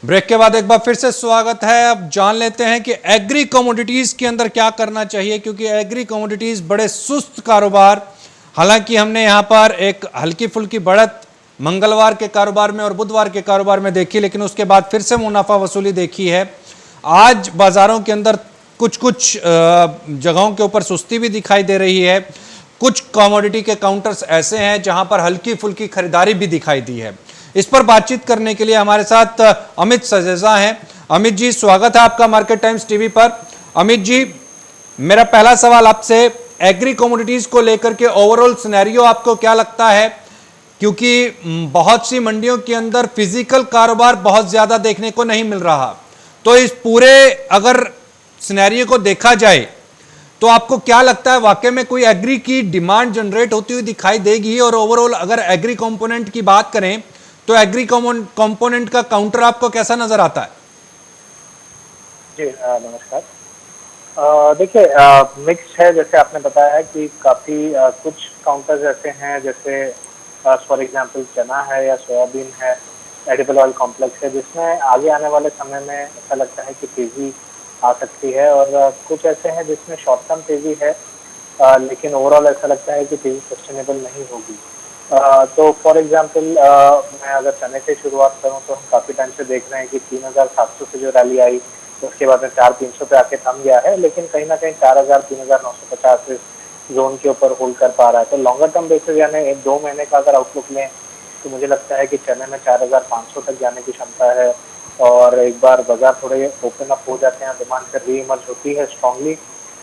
Break के बाद एक बार फिर से स्वागत है। अब जान लेते हैं कि एग्री कमोडिटीज के अंदर क्या करना चाहिए, क्योंकि एग्री कमोडिटीज बड़े सुस्त कारोबार, हालांकि हमने यहां पर एक हल्की फुल्की बढ़त मंगलवार के कारोबार में और बुधवार के कारोबार में देखी, लेकिन उसके बाद फिर से मुनाफा वसूली देखी है। आज बाजारों के अंदर कुछ कुछ जगहों के ऊपर सुस्ती भी दिखाई दे रही है। कुछ कमोडिटी के काउंटर्स ऐसे हैं जहां पर हल्की फुल्की खरीदारी भी दिखाई दी है। इस पर बातचीत करने के लिए हमारे साथ अमित सजेजा हैं। अमित जी, स्वागत है आपका मार्केट टाइम्स टीवी पर। अमित जी, मेरा पहला सवाल आपसे एग्री कमोडिटीज को लेकर के ओवरऑल सिनेरियो आपको क्या लगता है, क्योंकि बहुत सी मंडियों के अंदर फिजिकल कारोबार बहुत ज्यादा देखने को नहीं मिल रहा। तो इस पूरे अगर सिनेरियो को देखा जाए तो आपको क्या लगता है, वाकई में कोई एग्री की डिमांड जनरेट होती हुई दिखाई देगी? और ओवरऑल अगर एग्री कंपोनेंट की बात करें तो एग्री कंपोनेंट का काउंटर आपको कैसा नजर आता है? जी नमस्कार। देखिए, मिक्स है। जैसे आपने बताया है कि काफ़ी कुछ काउंटर्स ऐसे हैं, जैसे फॉर एग्जांपल चना है या सोयाबीन है, एडिबल ऑयल कॉम्प्लेक्स है, जिसमें आगे आने वाले समय में ऐसा लगता है कि तेज़ी आ सकती है। और कुछ ऐसे हैं जिसमें शॉर्ट टर्म तेज़ी है, लेकिन ओवरऑल ऐसा लगता है कि तेज़ी सस्टेनेबल नहीं होगी। तो फॉर एग्जांपल मैं अगर चने से शुरुआत करूं तो हम काफ़ी टाइम से देख रहे हैं कि 3700 से जो रैली आई, उसके बाद में 4300 पे आके थम गया है, लेकिन कहीं ना कहीं 4000 3950 इस जोन के ऊपर होल्ड कर पा रहा है। तो लॉन्गर टर्म बेसिस यानी 2 महीने का अगर आउटलुक लें तो मुझे लगता है कि चने में 4500 तक जाने की क्षमता है। और एक बार बाजार थोड़े ओपन अप हो जाते हैं, डिमांड फिर री इमर्ज होती है स्ट्रांगली,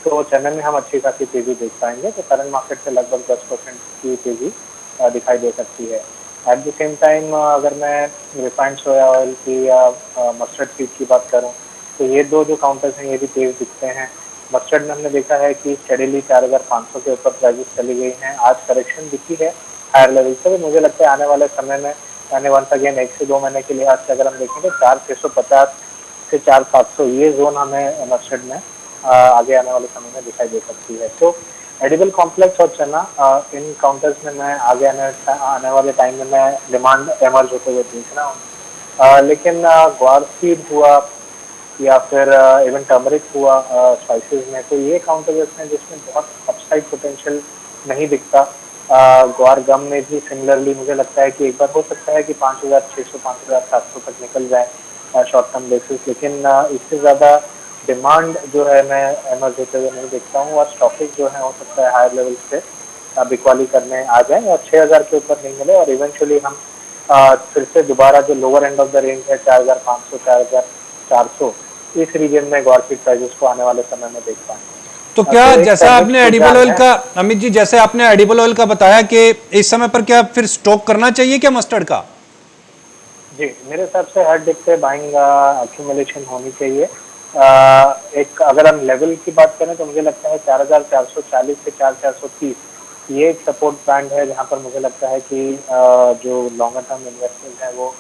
तो चने में हम अच्छी खासी तेजी देख पाएंगे। तो करंट मार्केट से लगभग 10% की तेजी दिखाई दे सकती है। एट द सेम टाइम अगर मैं रिफाइंड सोया ऑयल की या मस्टर्ड सीड की बात करूं तो ये दो जो काउंटर्स हैं ये भी तेज दिखते हैं। मस्टर्ड में हमने देखा है कि स्टेडीली 4500 के ऊपर प्राइसेस चली गई हैं। आज करेक्शन दिखी है हायर लेवल से। तो मुझे लगता है आने वाले समय में, यानी वंस अगेन 1 से 2 महीने के लिहाज से अगर हम देखें तो 4650 से 4700 ये जोन हमें मस्टर्ड में आगे आने वाले समय में दिखाई दे सकती है। तो एडिबल कॉम्प्लेक्स और चना, इन काउंटर्स में मैं आगे आने वाले टाइम में मैं डिमांड एमर्ज होते हुए देख रहा हूँ। लेकिन ग्वार सीड हुआ या फिर इवन टर्मरिक हुआ स्पाइसेस में, तो ये काउंटर्स हैं जिसमें बहुत अपसाइड पोटेंशियल नहीं दिखता। ग्वार गम में भी सिमिलरली मुझे लगता है कि एक बार हो सकता है कि 5600 5700 तक निकल जाए शॉर्ट टर्म बेसिस, लेकिन इससे ज़्यादा डिमांड जो है मैं एमर्ज होते हुए नहीं देखता हूँ। और स्टॉकेज जो है हो सकता है हायर लेवल से बिकवाली करने आ जाए और 6000 के ऊपर नहीं मिले, और इवेंचुअली हम फिर से दोबारा जो lower end of the range है 4500 4400 इस रीजन में ग्वार सीड प्राइसेस को आने वाले समय में देख पाएंगे। तो क्या जैसा आपने एडिबल ऑयल का, अमित जी, जैसे आपने एडिबल ऑयल का बताया कि इस समय पर क्या फिर स्टॉक करना चाहिए क्या मस्टर्ड का? जी, मेरे हिसाब से हर डिप पे बाइंग एक्यूमुलेशन होनी चाहिए। एक अगर हम लेवल की बात करें तो मुझे लगता है 4440 से 4430 ये एक सपोर्ट बैंड है, जहां पर मुझे लगता है कि जो लॉन्गर टर्म इन्वेस्टर्स हैं वो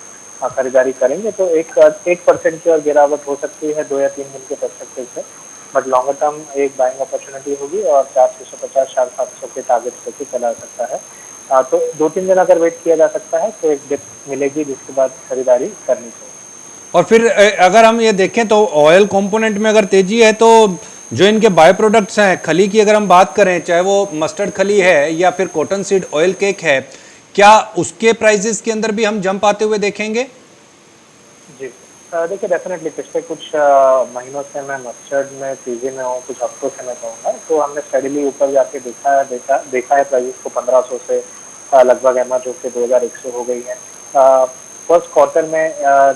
खरीदारी करेंगे। तो 1% की और गिरावट हो सकती है 2 या 3 दिन के पर्सपेक्टिव से, बट लॉन्गर टर्म एक बाइंग अपॉर्चुनिटी होगी और 4650 4700 के टारगेट्स लेके चला जा सकता है। तो 2-3 दिन अगर वेट किया जा सकता है तो एक डिप मिलेगी, जिसके बाद खरीदारी करनी चाहिए। और फिर अगर हम ये देखें तो ऑयल कंपोनेंट में अगर तेजी है तो जो इनके बाय प्रोडक्ट्स हैं, खली की अगर हम बात करें, चाहे वो मस्टर्ड खली है या फिर कॉटन सीड ऑयल केक है, क्या उसके प्राइसेस के अंदर भी हम जंप आते हुए देखेंगे? जी, देखिए डेफिनेटली पिछले कुछ महीनों से मैं मस्टर्ड में तेजी में हूँ, कुछ हफ्तों से मैं कहूँगा। तो हमने स्टेडीली ऊपर जाके देखा है प्राइसेस को 1500 से लगभग एमआर होकर 2100 हो गई है। फर्स्ट क्वार्टर में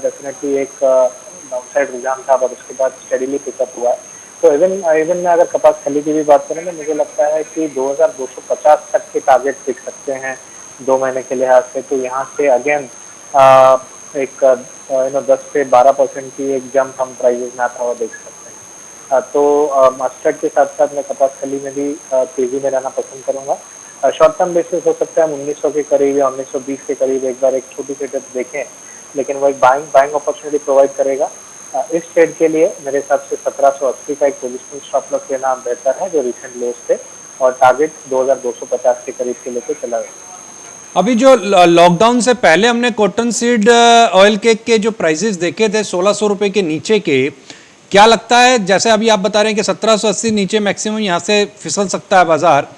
डेफिनेटली एक डाउनसाइड रुझान था, और उसके बाद स्टेडीली पिकअप हुआ है। तो इवन में अगर कपास खली की भी बात करें तो मुझे लगता है कि 2250 तक के टारगेट दिख सकते हैं 2 महीने के लिहाज से। तो यहाँ से अगेन एक 10 से 12% की एक जंप हम प्राइजेस में आता हुआ देख सकते हैं। तो मस्टर्ड के साथ साथ मैं कपास खली में भी तेजी में रहना पसंद करूंगा। शॉर्ट टर्म बेसिस हो सकता है 1900 के करीब या 1920 के करीब एक बार एक छोटी सी टिप देखें, लेकिन वो एक बाइंग अपॉर्चुनिटी प्रोवाइड करेगा। इस ट्रेड के लिए मेरे हिसाब से 1780 का एक पोजिशनल स्टॉप लॉस लेना बेहतर है, जो रिसेंट लोस थे, और टारगेट 2250 के करीब के लेके चला गया। अभी जो लॉकडाउन से पहले हमने कॉटन सीड ऑयल केक के जो प्राइसेस देखे थे 1600 रुपए के नीचे के, क्या लगता है जैसे अभी आप बता रहे हैं कि 1780 नीचे मैक्सिमम यहाँ से फिसल सकता है बाजार,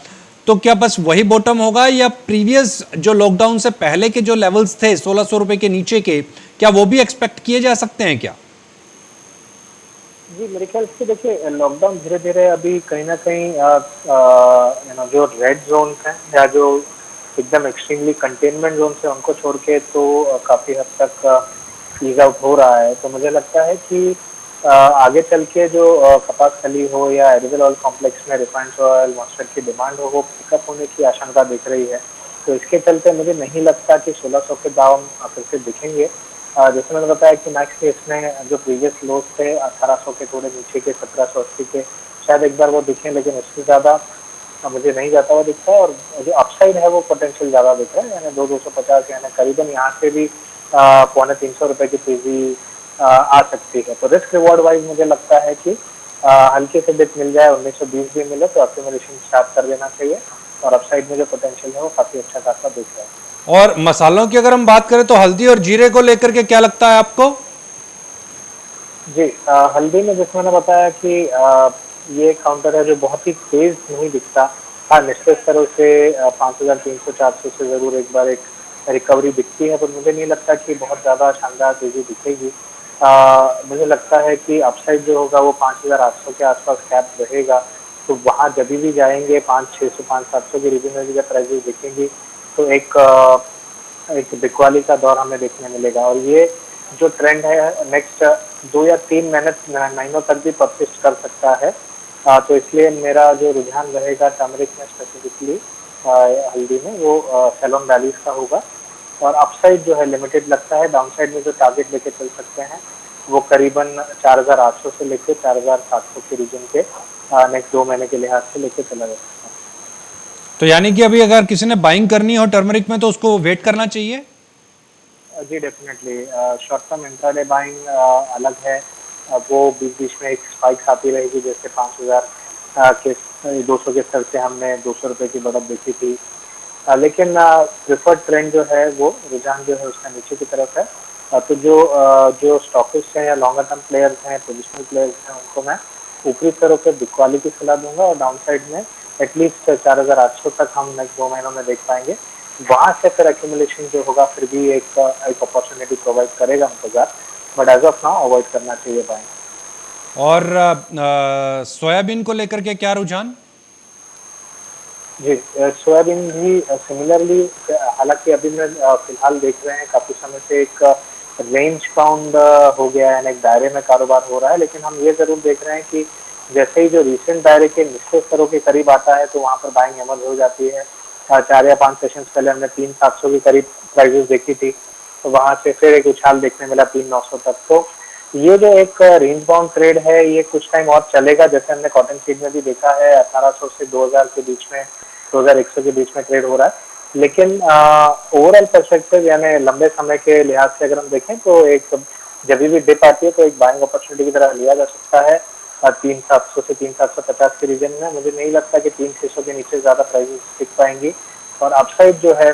तो क्या बस वही बॉटम होगा या प्रीवियस जो लॉकडाउन से पहले के जो लेवल्स थे 1600 रुपए के नीचे के, क्या वो भी एक्सपेक्ट किए जा सकते हैं क्या? जी, मेरे ख्याल से देखिए लॉकडाउन धीरे धीरे अभी कहीं ना कहीं जो रेड जोन है या जो एकदम एक्सट्रीमली कंटेनमेंट जोन है उनको छोड़ के तो काफी हद तक ईज आउट हो रहा है। तो मुझे लगता है कि आगे चल के जो कपास खली हो या एडिबल ऑयल कॉम्प्लेक्स में रिफाइंड ऑयल मस्टर्ड की डिमांड हो वो पिकअप होने की आशंका दिख रही है। तो इसके चलते मुझे नहीं लगता कि 1600 के दाम फिर से दिखेंगे। जैसे मैंने बताया कि मैक्स केस में जो प्रीवियस लोज थे 1800 के थोड़े नीचे के 1780 के शायद एक बार वो दिखे, लेकिन उससे ज्यादा मुझे नहीं जाता हुआ दिखता है। और जो अपसाइड है वो पोटेंशियल ज्यादा दिख रहा है, यानी 250 यानी करीबन यहाँ से भी 250 रुपए की तेजी आ सकती है। तो रिस्क रिवॉर्ड वाइज मुझे लगता है कि हल्के से डिप मिल जाए, 1920 भी मिले तो एक्यूमुलेशन स्टार्ट कर देना चाहिए। और अपसाइड में जो पोटेंशियल है वो काफी अच्छा खासा दिख रहा है। और मसालों की अगर हम बात करें तो हल्दी और जीरे को लेकर के क्या लगता है आपको? जी, हल्दी में जैसे मैंने बताया कि ये काउंटर है जो बहुत ही तेज नहीं दिखता। हाँ, निचले स्तरों से 5300-400 से जरूर एक बार एक रिकवरी दिखती है, पर मुझे नहीं लगता कि बहुत ज्यादा शानदार तेजी दिखेगी। मुझे लगता है कि अपसाइड जो होगा वो 5800 के आसपास कैप रहेगा। तो वहाँ जब भी जाएंगे 5600 5700 के रीजन में भी जब प्राइसेस दिखेंगी तो एक बिकवाली का दौर हमें देखने मिलेगा। और ये जो ट्रेंड है नेक्स्ट 2 या 3 महीनों तक भी परसिस्ट कर सकता है। तो इसलिए मेरा जो रुझान रहेगा टर्मरिक में स्पेसिफिकली हल्दी में वो सेलोन वैलीज का होगा। और अपसाइड जो है लिमिटेड लगता है। डाउनसाइड में जो टारगेट लेके चल सकते हैं वो करीबन 4800 से लेके 4700 के रीजन के नेक्स्ट 2 महीने के लिहाज से लेके चला जा सकता है। तो यानी कि अभी अगर किसी ने बाइंग करनी हो टर्मरिक में तो उसको वेट करना चाहिए? जी definitely, short term intraday buying अलग है। वो बीच बीच में एक स्पाइक्स आती रहेगी, जैसे 5000 के 200 के स्तर से हमने 200 रुपए की बढ़त देखी थी। लेकिन प्रिफर्ड ट्रेंड जो है वो रुझान जो है उसका नीचे की तरफ है। तो जो स्टॉकिस्ट हैं या लॉन्गर टर्म प्लेयर्स हैं, पोजिशनल प्लेयर्स हैं, उनको मैं ऊपरी स्तरों पे बिकवाली की सलाह दूंगा। और डाउन साइड में एटलीस्ट 4800 तक हम नेक्स्ट 2 महीनों में देख पाएंगे। वहां से फिर एक्यूमुलेशन जो होगा फिर भी एक अपॉर्चुनिटी प्रोवाइड करेगा हमको बाजार, but as of now avoid करना चाहिए बाइंग। और सोयाबीन को लेकर के क्या रुझान? जी, सोयाबीन भी सिमिलरली, हालांकि अभी मैं फिलहाल देख रहे हैं काफी समय से एक रेंज बाउंड हो गया है, एक दायरे में कारोबार हो रहा है। लेकिन हम ये जरूर देख रहे हैं कि जैसे ही जो रिसेंट दायरे के निचले स्तरों के करीब आता है तो वहां पर बाइंग एमर्ज हो जाती है। 4 या 5 सेशंस पहले हमने 3700 के करीब प्राइसेस देखी थी, तो वहां से फिर एक उछाल देखने मिला 3900 तक। तो ये जो एक रेंज बाउंड ट्रेड है ये कुछ टाइम और चलेगा, जैसे हमने कॉटन सीड में भी देखा है 1800 से 2000 के बीच में, 2100 के बीच में ट्रेड हो रहा है। लेकिन ओवरऑल पर्सपेक्टिव यानी लंबे समय के लिहाज से अगर हम देखें तो एक जब भी डिप आती है तो एक बाइंग अपॉर्चुनिटी की तरह लिया जा सकता है 3700 से 3750 के रीजन में। मुझे नहीं लगता कि 3600 के नीचे ज्यादा प्राइसेस टिक पाएंगी। और अपसाइड जो है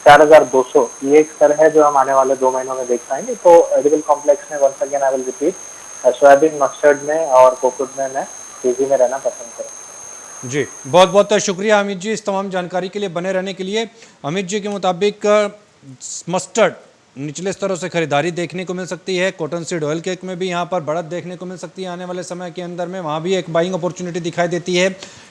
4200 ये एक स्तर है जो हम आने वाले 2 महीनों में देख पाएंगे। तो एडिबल कॉम्प्लेक्स में once again I will repeat, soybean mustard में और कोकोड में मैं तेजी में रहना पसंद करूँगा। जी, बहुत बहुत शुक्रिया अमित जी इस तमाम जानकारी के लिए, बने रहने के लिए। अमित जी के मुताबिक मस्टर्ड निचले स्तरों से खरीदारी देखने को मिल सकती है, कॉटन सीड ऑयल केक में भी यहाँ पर बढ़त देखने को मिल सकती है आने वाले समय के अंदर में, वहाँ भी एक बाइंग अपॉर्चुनिटी दिखाई देती है।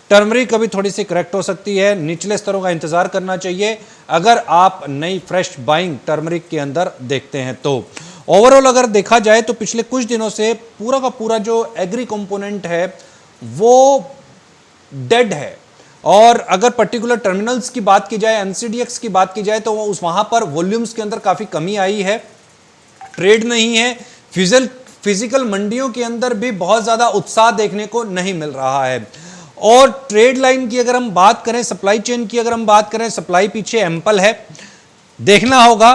टर्मरिक अभी थोड़ी सी करेक्ट हो सकती है, निचले स्तरों का इंतजार करना चाहिए अगर आप नई फ्रेश बाइंग टर्मरिक के अंदर देखते हैं तो। ओवरऑल अगर देखा जाए तो पिछले कुछ दिनों से पूरा का पूरा जो एग्री कंपोनेंट है वो डेड है। और अगर पर्टिकुलर टर्मिनल्स की बात की जाए, एनसीडीएक्स की बात की जाए तो उस वहां पर वॉल्यूम्स के अंदर काफी कमी आई है, ट्रेड नहीं है। फिजिकल मंडियों के अंदर भी बहुत ज्यादा उत्साह देखने को नहीं मिल रहा है। और ट्रेड लाइन की अगर हम बात करें, सप्लाई चेन की अगर हम बात करें, सप्लाई पीछे एम्पल है। देखना होगा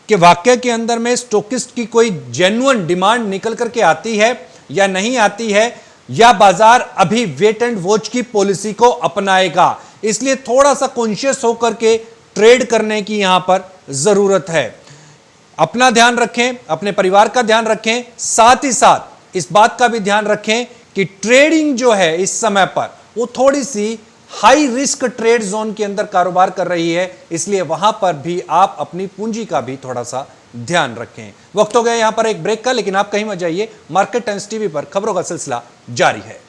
कि वाकई के अंदर में स्टॉकिस्ट की कोई जेन्युइन डिमांड निकल करके आती है या नहीं आती है, या बाजार अभी वेट एंड वॉच की पॉलिसी को अपनाएगा। इसलिए थोड़ा सा कॉन्शियस होकर के ट्रेड करने की यहां पर जरूरत है। अपना ध्यान रखें, अपने परिवार का ध्यान रखें, साथ ही साथ इस बात का भी ध्यान रखें कि ट्रेडिंग जो है इस समय पर वो थोड़ी सी हाई रिस्क ट्रेड जोन के अंदर कारोबार कर रही है, इसलिए वहां पर भी आप अपनी पूंजी का भी थोड़ा सा ध्यान रखें। वक्त हो गया यहां पर एक ब्रेक का, लेकिन आप कहीं मत जाइए। मार्केट टाइम्स टीवी पर खबरों का सिलसिला जारी है।